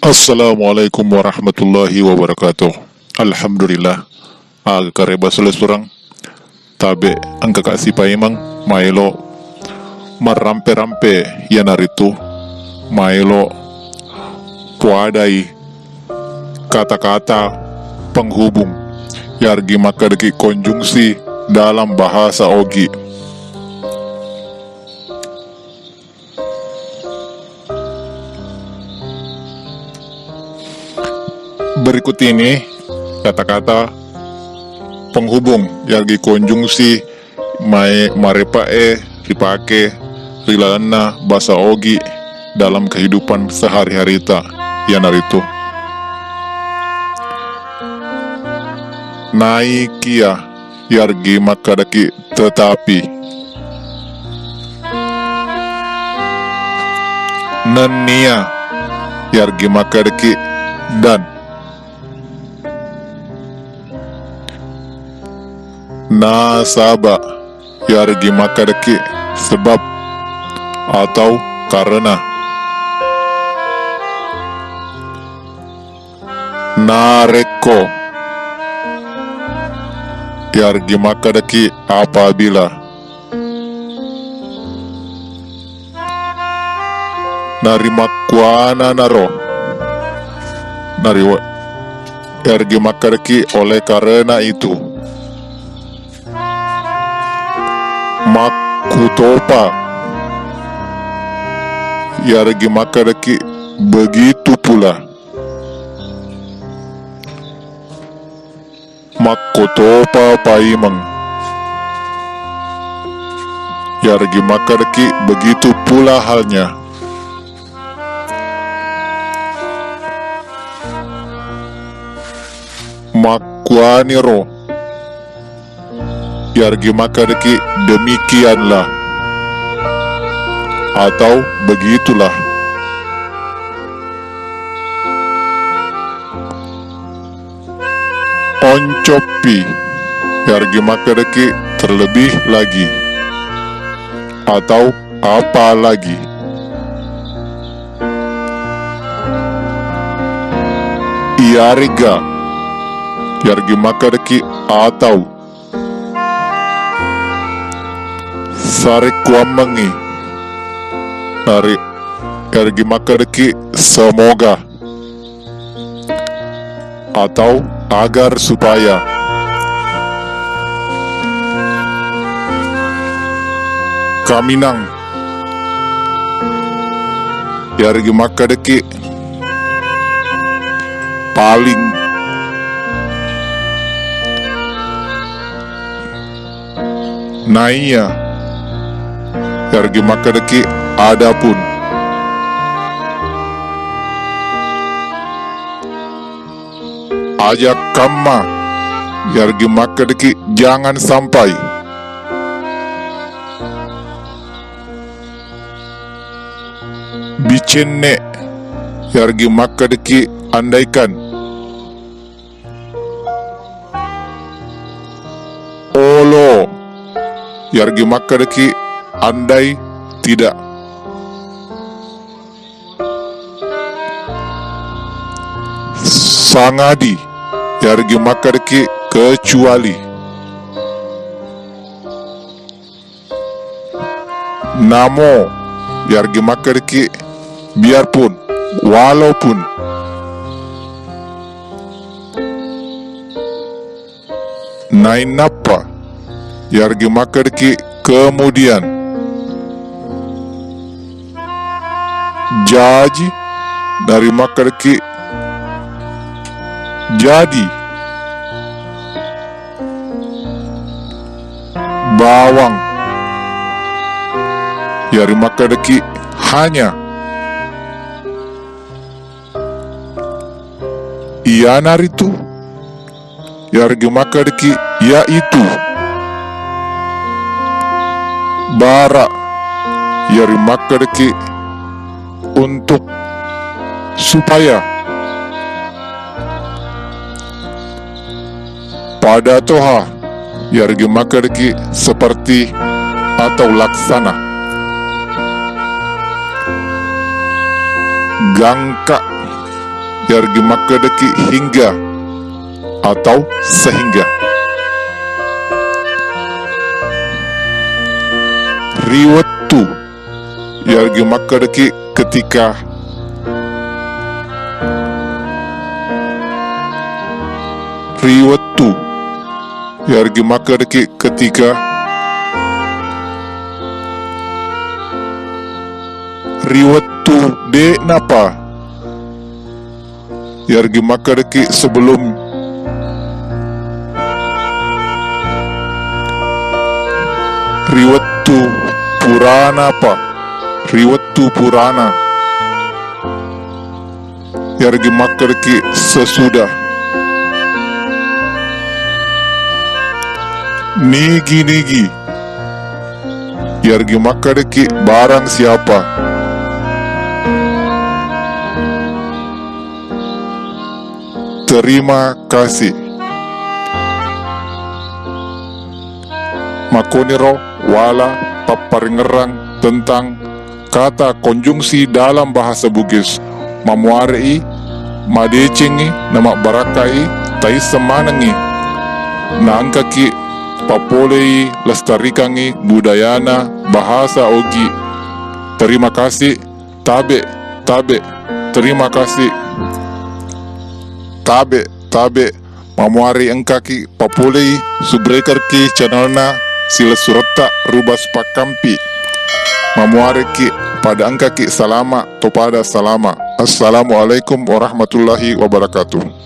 Assalamualaikum warahmatullahi wabarakatuh. Alhamdulillah. Kareba sules orang tabe angka kasih paimang maelo marampe-rampe yanaritu maelo puadai kata-kata penghubung yargi makadeki konjungsi dalam bahasa Ogi. Berikut ini kata-kata penghubung yargi konjungsi marepae ripake rilana bahasa Ogi dalam kehidupan sehari-hari ta yanaritu naikia yargi makadaki tetapi nenia yargi makadaki dan nasaba yargi makadaki sebab atau karena nareko yargi makadaki apabila narimakwana naro yargi makadaki oleh karena itu makutopa yargi makadaki begitu pula makotopa paimang yargi makadaki begitu pula halnya makwaniro yargi makadaki demikianlah atau begitulah oncopi yargi makadaki terlebih lagi atau apa lagi iariga yargi makadaki atau sarikwamangi yargi makadaki semoga atau agar supaya kaminang yargi makadaki paling naiya yargi makadaki adapun ajak kamma yargi makadaki jangan sampai bicenne yargi makadaki andaikan olo yargi makadaki andai tidak sangadi yargi makadaki kecuali namo yargi makadaki biarpun walaupun nainapa yargi makadaki kemudian jaji dari makadaki jadi bawang yari makadaki hanya ianaritu yargi makadaki yaitu bara yari makadaki untuk supaya pada toha yargi makadaki seperti atau laksana gangka yargimakadaki hingga atau sehingga. Riwattu yargimakadaki ketika. Riwattu yargimakadaki ketika. Riwattu de napa yargimakadaki sebelum. Riwattu purana apa? Riwattu purana yargimakadaki sesudah. Nigi yargimakadaki barang siapa. Terima kasih. Makoniro wala paparingerang tentang kata konjungsi dalam bahasa Bugis. Mamuarei, madecengi, nama barakai, tai semanangi. Naangkaki, papolei, lestarikangi, budayana, bahasa ogi. Terima kasih, tabe, terima kasih. Tabe, mamuari engkaki papolei, subrekarki channelna sila suratta rubas pakampi. Mamuariki pada engkaki salama topada salama. Assalamualaikum warahmatullahi wabarakatuh.